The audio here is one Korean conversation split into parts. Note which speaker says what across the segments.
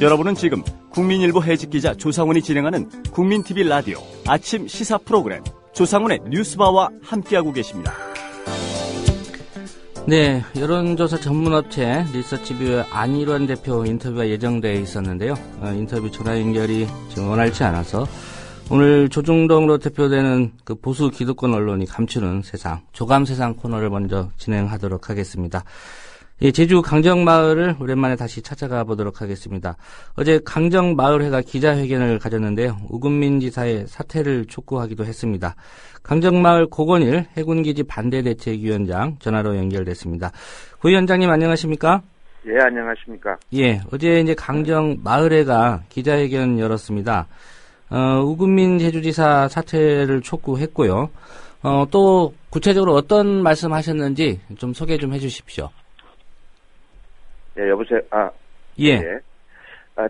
Speaker 1: 여러분은 지금 국민일보 해직기자 조상훈이 진행하는 국민TV 라디오 아침 시사 프로그램 조상훈의 뉴스바와 함께하고 계십니다.
Speaker 2: 네, 여론조사 전문업체 리서치뷰의 안일원 대표 인터뷰가 예정되어 있었는데요. 인터뷰 전화 연결이 지금 원활치 않아서 오늘 조중동으로 대표되는 그 보수 기득권 언론이 감추는 세상, 조감세상 코너를 먼저 진행하도록 하겠습니다. 예, 제주 강정마을을 오랜만에 다시 찾아가 보도록 하겠습니다. 어제 강정마을회가 기자회견을 가졌는데요. 우금민 지사의 사퇴를 촉구하기도 했습니다. 강정마을 고건일 해군기지 반대대책위원장 전화로 연결됐습니다. 고 위원장님 안녕하십니까?
Speaker 3: 예, 안녕하십니까?
Speaker 2: 예, 어제 이제 강정마을회가 기자회견 열었습니다. 우금민 제주지사 사퇴를 촉구했고요. 또 구체적으로 어떤 말씀하셨는지 좀 소개 좀 해주십시오.
Speaker 3: 예, 여보세요.
Speaker 2: 예.
Speaker 3: 예.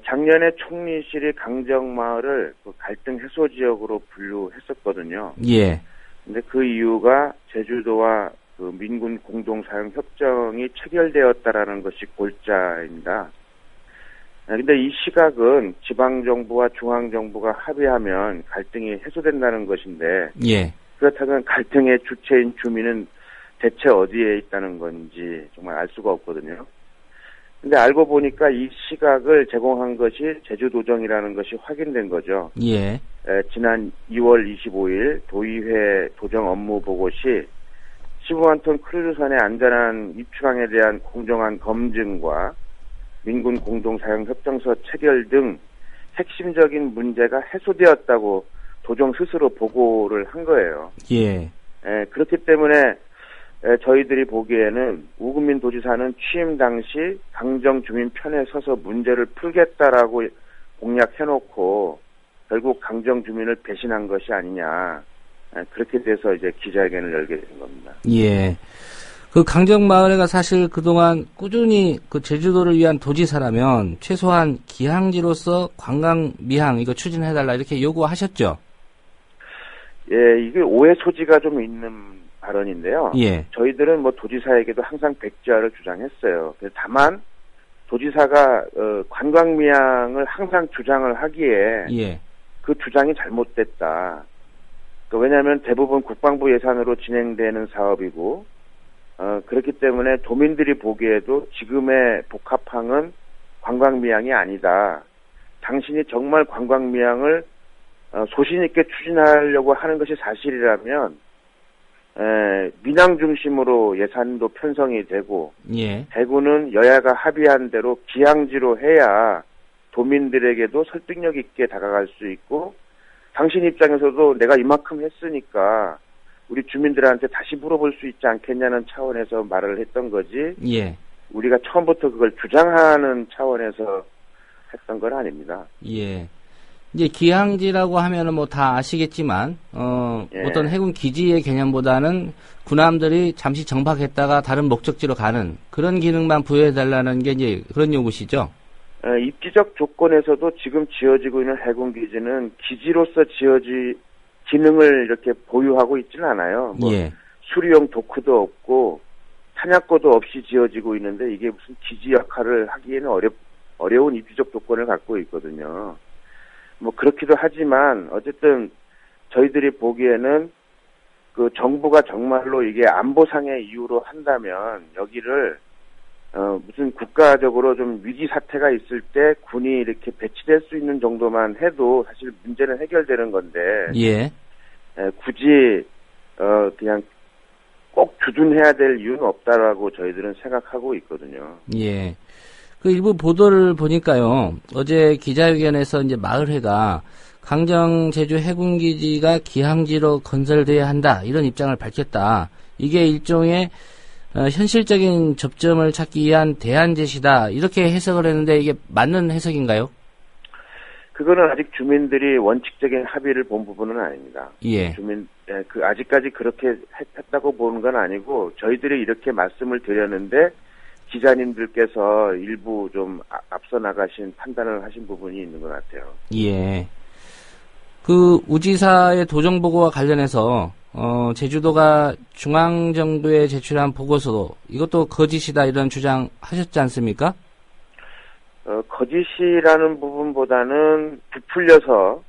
Speaker 3: 작년에 총리실이 강정마을을 그 갈등 해소 지역으로 분류했었거든요.
Speaker 2: 예.
Speaker 3: 근데 그 이유가 제주도와 그 민군 공동사용 협정이 체결되었다라는 것이 골자입니다. 근데 이 시각은 지방정부와 중앙정부가 합의하면 갈등이 해소된다는 것인데,
Speaker 2: 예.
Speaker 3: 그렇다면 갈등의 주체인 주민은 대체 어디에 있다는 건지 정말 알 수가 없거든요. 근데 알고 보니까 이 시각을 제공한 것이 제주도정이라는 것이 확인된 거죠.
Speaker 2: 예.
Speaker 3: 지난 2월 25일 도의회 도정 업무 보고 시 15만 톤 크루즈선의 안전한 입출항에 대한 공정한 검증과 민군 공동사용 협정서 체결 등 핵심적인 문제가 해소되었다고 도정 스스로 보고를 한 거예요.
Speaker 2: 예.
Speaker 3: 그렇기 때문에 저희들이 보기에는 우금민 도지사는 취임 당시 강정 주민 편에 서서 문제를 풀겠다라고 공약해놓고 결국 강정 주민을 배신한 것이 아니냐. 그렇게 돼서 이제 기자회견을 열게 된 겁니다.
Speaker 2: 예. 그 강정마을회가 사실 그동안 꾸준히 그 제주도를 위한 도지사라면 최소한 기항지로서 관광 미항 이거 추진해달라 이렇게 요구하셨죠?
Speaker 3: 예, 이게 오해 소지가 좀 있는 발언인데요.
Speaker 2: 예.
Speaker 3: 저희들은 뭐 도지사에게도 항상 백지화를 주장했어요. 다만 도지사가 관광미항을 항상 주장을 하기에
Speaker 2: 예.
Speaker 3: 그 주장이 잘못됐다. 왜냐하면 대부분 국방부 예산으로 진행되는 사업이고 그렇기 때문에 도민들이 보기에도 지금의 복합항은 관광미항이 아니다. 당신이 정말 관광미항을 소신 있게 추진하려고 하는 것이 사실이라면 민항 중심으로 예산도 편성이 되고
Speaker 2: 예.
Speaker 3: 대구는 여야가 합의한 대로 기항지로 해야 도민들에게도 설득력 있게 다가갈 수 있고 당신 입장에서도 내가 이만큼 했으니까 우리 주민들한테 다시 물어볼 수 있지 않겠냐는 차원에서 말을 했던 거지.
Speaker 2: 예.
Speaker 3: 우리가 처음부터 그걸 주장하는 차원에서 했던 건 아닙니다.
Speaker 2: 예. 이제 기항지라고 하면은 뭐 다 아시겠지만
Speaker 3: 예.
Speaker 2: 어떤 해군 기지의 개념보다는 군함들이 잠시 정박했다가 다른 목적지로 가는 그런 기능만 부여해달라는 게 이제 그런 요구시죠?
Speaker 3: 입지적 조건에서도 지금 지어지고 있는 해군 기지는 기지로서 기능을 이렇게 보유하고 있지는 않아요. 뭐
Speaker 2: 예.
Speaker 3: 수리용 도크도 없고 탄약고도 없이 지어지고 있는데 이게 무슨 기지 역할을 하기에는 어려운 입지적 조건을 갖고 있거든요. 뭐 그렇기도 하지만 어쨌든 저희들이 보기에는 그 정부가 정말로 이게 안보상의 이유로 한다면 여기를 무슨 국가적으로 좀 위기 사태가 있을 때 군이 이렇게 배치될 수 있는 정도만 해도 사실 문제는 해결되는 건데
Speaker 2: 예.
Speaker 3: 굳이 그냥 꼭 주둔해야 될 이유는 없다라고 저희들은 생각하고 있거든요.
Speaker 2: 예. 그 일부 보도를 보니까요. 어제 기자회견에서 이제 마을회가 강정 제주 해군기지가 기항지로 건설돼야 한다 이런 입장을 밝혔다. 이게 일종의 현실적인 접점을 찾기 위한 대안 제시다 이렇게 해석을 했는데 이게 맞는 해석인가요?
Speaker 3: 그거는 아직 주민들이 원칙적인 합의를 본 부분은 아닙니다.
Speaker 2: 예.
Speaker 3: 아직까지 그렇게 했다고 보는 건 아니고 저희들이 이렇게 말씀을 드렸는데 기자님들께서 일부 좀 앞서 나가신 판단을 하신 부분이 있는 것 같아요.
Speaker 2: 예. 그 우지사의 도정보고와 관련해서 제주도가 중앙정부에 제출한 보고서도 이것도 거짓이다 이런 주장하셨지 않습니까?
Speaker 3: 거짓이라는 부분보다는 부풀려서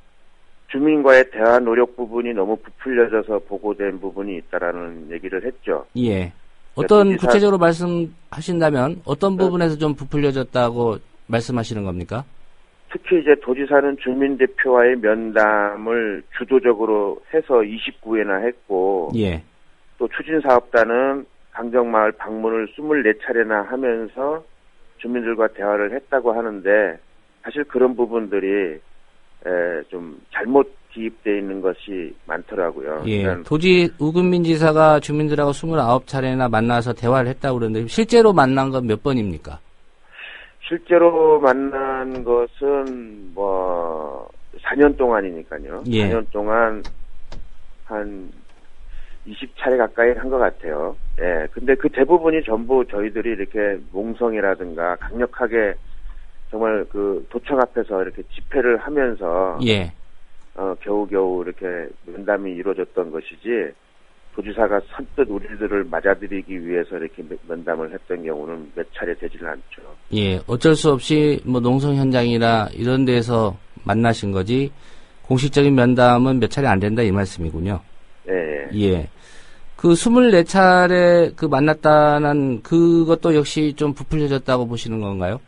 Speaker 3: 주민과의 대화 노력 부분이 너무 부풀려져서 보고된 부분이 있다라는 얘기를 했죠.
Speaker 2: 예. 어떤
Speaker 3: 도지사,
Speaker 2: 구체적으로 말씀하신다면 어떤 부분에서 좀 부풀려졌다고 말씀하시는 겁니까?
Speaker 3: 특히 이제 도지사는 주민 대표와의 면담을 주도적으로 해서 29회나 했고,
Speaker 2: 예.
Speaker 3: 또 추진사업단은 강정마을 방문을 24차례나 하면서 주민들과 대화를 했다고 하는데, 사실 그런 부분들이 좀 잘못 기입되어 있는 것이 많더라고요.
Speaker 2: 예.
Speaker 3: 그러니까
Speaker 2: 우금민 지사가 주민들하고 29차례나 만나서 대화를 했다고 그러는데 실제로 만난 건 몇 번입니까?
Speaker 3: 실제로 만난 것은 4년 동안이니까요.
Speaker 2: 예.
Speaker 3: 4년 동안 한 20차례 가까이 한 것 같아요. 예. 근데 그 대부분이 전부 저희들이 이렇게 몽성이라든가 강력하게 정말 그 도청 앞에서 이렇게 집회를 하면서
Speaker 2: 예.
Speaker 3: 겨우겨우 이렇게 면담이 이루어졌던 것이지, 도지사가 선뜻 우리들을 맞아들이기 위해서 이렇게 면담을 했던 경우는 몇 차례 되지는 않죠.
Speaker 2: 예. 어쩔 수 없이 농성 현장이나 이런 데서 만나신 거지 공식적인 면담은 몇 차례 안 된다 이 말씀이군요.
Speaker 3: 예.
Speaker 2: 예. 그 24차례 그 만났다는 그것도 역시 좀 부풀려졌다고 보시는 건가요?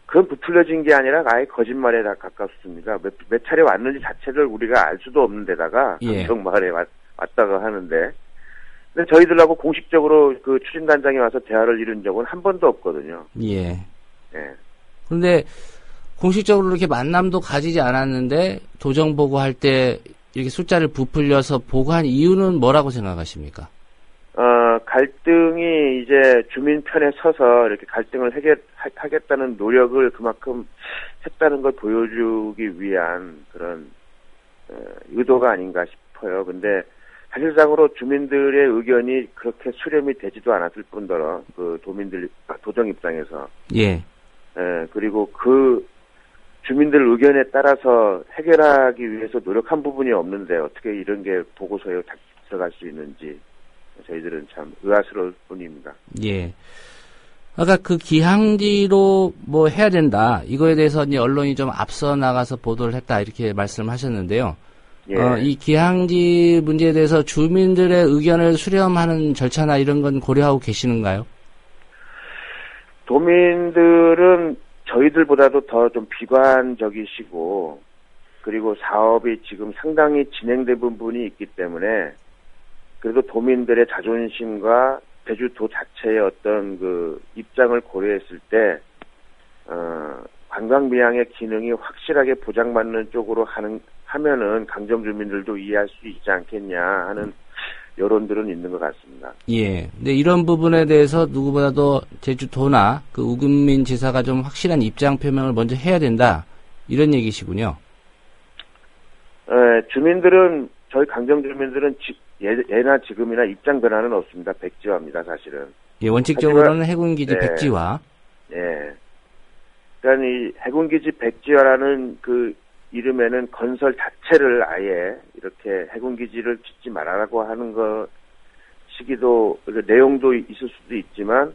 Speaker 3: 그건 부풀려진 게 아니라 아예 거짓말에 다 가깝습니다. 몇 차례 왔는지 자체를 우리가 알 수도 없는 데다가
Speaker 2: 예.
Speaker 3: 강정마을에 왔다가 하는데, 근데 저희들하고 공식적으로 그 추진단장이 와서 대화를 이룬 적은 한 번도 없거든요.
Speaker 2: 예.
Speaker 3: 예.
Speaker 2: 그런데 공식적으로 이렇게 만남도 가지지 않았는데 도정 보고할 때 이렇게 숫자를 부풀려서 보고한 이유는 뭐라고 생각하십니까?
Speaker 3: 갈등이 이제 주민 편에 서서 이렇게 갈등을 하겠다는 노력을 그만큼 했다는 걸 보여주기 위한 그런 의도가 아닌가 싶어요. 근데 사실상으로 주민들의 의견이 그렇게 수렴이 되지도 않았을 뿐더러 그 도정 입장에서
Speaker 2: 예.
Speaker 3: 그리고 그 주민들 의견에 따라서 해결하기 위해서 노력한 부분이 없는데 어떻게 이런 게 보고서에 들어갈 수 있는지 저희들은 참 의아스러울 뿐입니다.
Speaker 2: 예. 아까 그 기항지로 뭐 해야 된다. 이거에 대해서 이제 언론이 좀 앞서 나가서 보도를 했다. 이렇게 말씀을 하셨는데요.
Speaker 3: 예.
Speaker 2: 이 기항지 문제에 대해서 주민들의 의견을 수렴하는 절차나 이런 건 고려하고 계시는가요?
Speaker 3: 도민들은 저희들보다도 더 좀 비관적이시고, 그리고 사업이 지금 상당히 진행된 부분이 있기 때문에 그래도 도민들의 자존심과 제주도 자체의 어떤 그 입장을 고려했을 때 관광미양의 기능이 확실하게 보장받는 쪽으로 하면은 강정 주민들도 이해할 수 있지 않겠냐 하는 여론들은 있는 것 같습니다.
Speaker 2: 예. 근데 이런 부분에 대해서 누구보다도 제주도나 그 우금민 지사가 좀 확실한 입장 표명을 먼저 해야 된다. 이런 얘기시군요.
Speaker 3: 주민들은, 저희 강정 주민들은 예나 지금이나 입장 변화는 없습니다. 백지화입니다, 사실은.
Speaker 2: 예, 원칙적으로는
Speaker 3: 하지만,
Speaker 2: 해군기지
Speaker 3: 네.
Speaker 2: 백지화.
Speaker 3: 예. 그러니까 이 해군기지 백지화라는 그 이름에는 건설 자체를 아예 이렇게 해군기지를 짓지 말라고 하는 시기도, 내용도 있을 수도 있지만,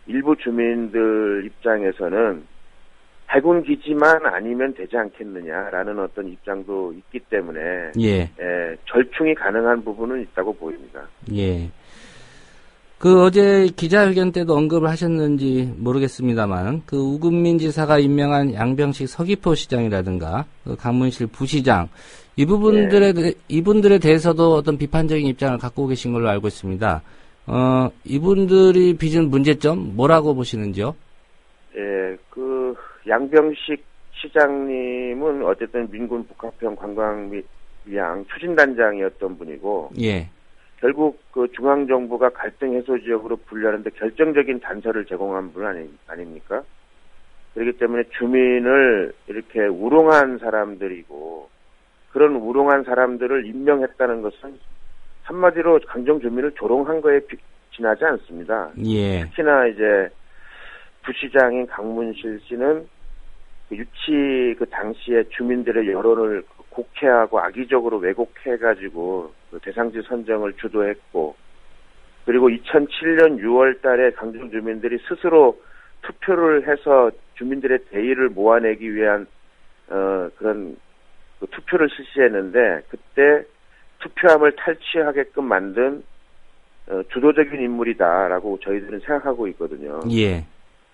Speaker 3: 일부 주민들 입장에서는 해군기지만 아니면 되지 않겠느냐라는 어떤 입장도 있기 때문에,
Speaker 2: 예.
Speaker 3: 절충이 가능한 부분은 있다고 보입니다.
Speaker 2: 예. 그 어제 기자회견 때도 언급을 하셨는지 모르겠습니다만, 그 우금민 지사가 임명한 양병식 서귀포 시장이라든가, 그 강문실 부시장, 이분들에 대해서도 어떤 비판적인 입장을 갖고 계신 걸로 알고 있습니다. 이분들이 빚은 문제점, 뭐라고 보시는지요?
Speaker 3: 예, 그, 양병식 시장님은 어쨌든 민군 북한평 관광미양 추진단장이었던 분이고,
Speaker 2: 예.
Speaker 3: 결국 그 중앙정부가 갈등 해소 지역으로 분류하는데 결정적인 단서를 제공한 분 아닙니까? 그렇기 때문에 주민을 이렇게 우롱한 사람들이고, 그런 우롱한 사람들을 임명했다는 것은 한마디로 강정 주민을 조롱한 거에 지나지 않습니다.
Speaker 2: 예.
Speaker 3: 특히나 이제 부시장인 강문실 씨는 그 당시에 주민들의 여론을 곡해하고 악의적으로 왜곡해가지고 그 대상지 선정을 주도했고, 그리고 2007년 6월 달에 강정 주민들이 스스로 투표를 해서 주민들의 대의를 모아내기 위한 그런 그 투표를 실시했는데 그때 투표함을 탈취하게끔 만든 주도적인 인물이다라고 저희들은 생각하고 있거든요.
Speaker 2: 예.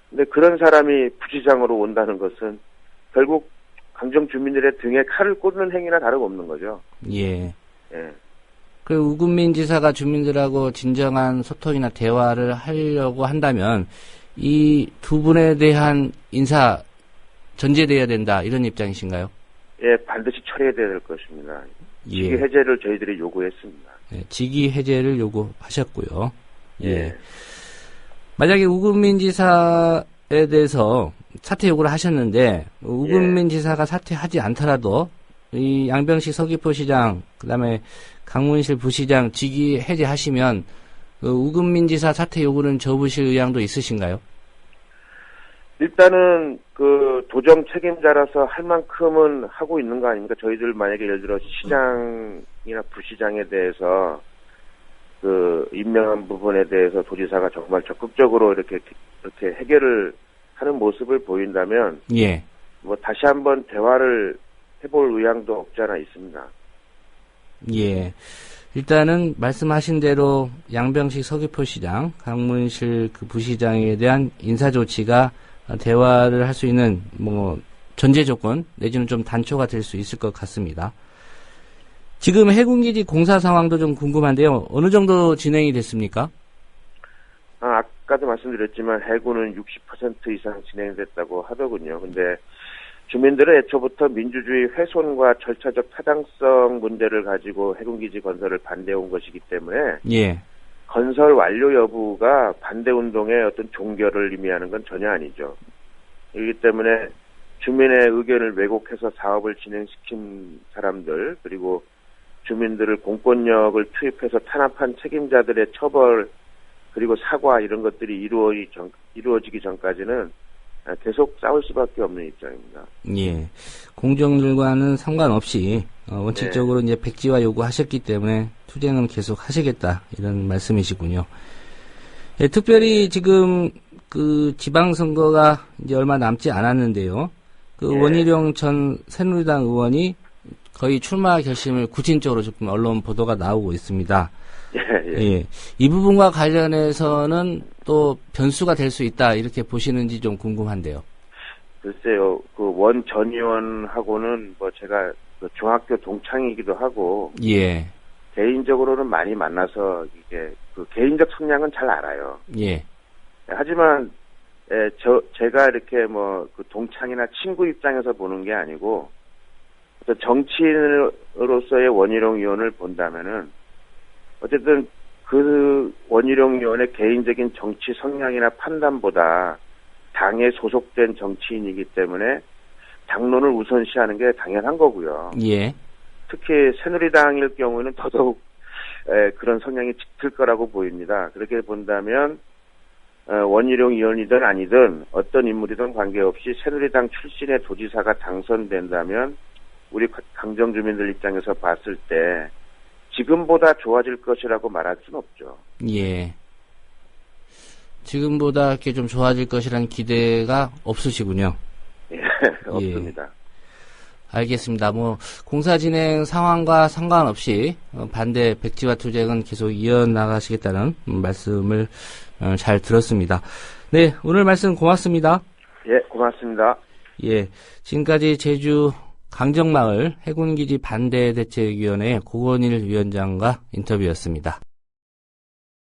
Speaker 3: 근데 그런 사람이 부시장으로 온다는 것은 결국 강정 주민들의 등에 칼을 꽂는 행위나 다름없는 거죠.
Speaker 2: 예.
Speaker 3: 예.
Speaker 2: 그 우금민 지사가 주민들하고 진정한 소통이나 대화를 하려고 한다면 이 두 분에 대한 인사 전제돼야 된다 이런 입장이신가요?
Speaker 3: 예, 반드시 처리해야 될 것입니다.
Speaker 2: 예.
Speaker 3: 직위 해제를 저희들이 요구했습니다.
Speaker 2: 예, 직위 해제를 요구하셨고요. 예.
Speaker 3: 예.
Speaker 2: 만약에 우금민 지사에 대해서 사퇴 요구를 하셨는데 우금민 지사가 사퇴하지 않더라도 이 양병식 서귀포시장 그다음에 강문실 부시장 직위 해제하시면 그 우금민 지사 사퇴 요구는 접으실 의향도 있으신가요?
Speaker 3: 일단은 그 도정 책임자라서 할 만큼은 하고 있는 거 아닙니까? 저희들 만약에 예를 들어 시장이나 부시장에 대해서 그 임명한 부분에 대해서 도지사가 정말 적극적으로 이렇게 해결을 하는 모습을 보인다면
Speaker 2: 예.
Speaker 3: 뭐 다시 한번 대화를 해볼 의향도 없지 않아 있습니다.
Speaker 2: 예. 일단은 말씀하신 대로 양병식 서귀포시장, 강문실 그 부시장에 대한 인사 조치가 대화를 할 수 있는 뭐 전제 조건 내지는 좀 단초가 될 수 있을 것 같습니다. 지금 해군기지 공사 상황도 좀 궁금한데요. 어느 정도 진행이 됐습니까?
Speaker 3: 아까도 말씀드렸지만 해군은 60% 이상 진행됐다고 하더군요. 근데 주민들은 애초부터 민주주의 훼손과 절차적 타당성 문제를 가지고 해군기지 건설을 반대해온 것이기 때문에
Speaker 2: 예.
Speaker 3: 건설 완료 여부가 반대운동의 어떤 종결을 의미하는 건 전혀 아니죠. 그렇기 때문에 주민의 의견을 왜곡해서 사업을 진행시킨 사람들 그리고 주민들을 공권력을 투입해서 탄압한 책임자들의 처벌 그리고 사과 이런 것들이 이루어지기 전까지는 계속 싸울 수밖에 없는 입장입니다.
Speaker 2: 예. 공정들과는 상관없이 원칙적으로 이제 백지화 요구하셨기 때문에 투쟁은 계속 하시겠다 이런 말씀이시군요. 예, 특별히 지금 그 지방선거가 이제 얼마 남지 않았는데요. 그 원희룡 전 새누리당 의원이 거의 출마 결심을 구진적으로 조금 언론 보도가 나오고 있습니다. 예. 이 부분과 관련해서는 또 변수가 될 수 있다 이렇게 보시는지 좀 궁금한데요.
Speaker 3: 글쎄요, 그 원 전 의원하고는 뭐 제가 그 중학교 동창이기도 하고
Speaker 2: 예.
Speaker 3: 개인적으로는 많이 만나서 이게 그 개인적 성향은 잘 알아요.
Speaker 2: 예.
Speaker 3: 하지만 제가 이렇게 뭐 그 동창이나 친구 입장에서 보는 게 아니고 어떤 정치인으로서의 원희룡 의원을 본다면은 어쨌든 그 원희룡 의원의 개인적인 정치 성향이나 판단보다 당에 소속된 정치인이기 때문에 당론을 우선시하는 게 당연한 거고요.
Speaker 2: 예.
Speaker 3: 특히 새누리당일 경우에는 더더욱 그런 성향이 짙을 거라고 보입니다. 그렇게 본다면 원희룡 의원이든 아니든 어떤 인물이든 관계없이 새누리당 출신의 도지사가 당선된다면 우리 강정 주민들 입장에서 봤을 때 지금보다 좋아질 것이라고 말할 수는 없죠.
Speaker 2: 예. 지금보다 이렇게 좀 좋아질 것이라는 기대가 없으시군요.
Speaker 3: 예, 없습니다.
Speaker 2: 알겠습니다. 뭐 공사 진행 상황과 상관없이 반대 백지화 투쟁은 계속 이어나가시겠다는 말씀을 잘 들었습니다. 네, 오늘 말씀 고맙습니다.
Speaker 3: 예, 고맙습니다.
Speaker 2: 예, 지금까지 제주 강정마을 해군기지 반대대책위원회 고건일 위원장과 인터뷰였습니다.